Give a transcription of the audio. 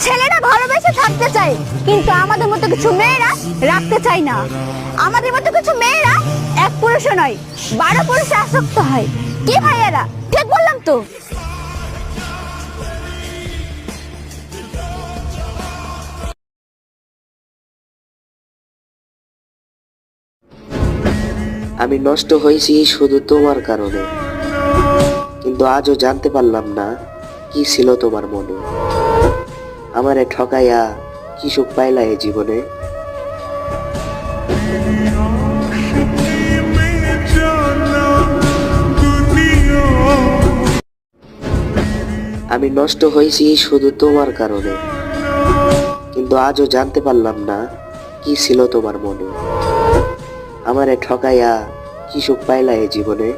ছেলেরা ভালোবেসে থাকতে চায়, কিন্তু আমাদের মতো কিছু মেয়েরা রাখতে চায় না। আমাদের মতো কিছু মেয়েরা এক পুরুষও নয়, 12 পুরুষে আসক্ত হয়। কি ভাইয়ারা, ঠিক বললাম তো? আমি নষ্ট হয়েছি শুধু তোমার কারণে, কিন্তু আজও জানতে পারলাম না কি ছিল তোমার মনে। আমারে ঠকাইয়া কি সুখ পাইলা এ জীবনে। আমি নষ্ট হয়েছি শুধু তোমার কারণে, কিন্তু আজও জানতে পারলাম না কি ছিল তোমার মনে। আমারে ঠকাইয়া কি সুখ পাইলা এ জীবনে।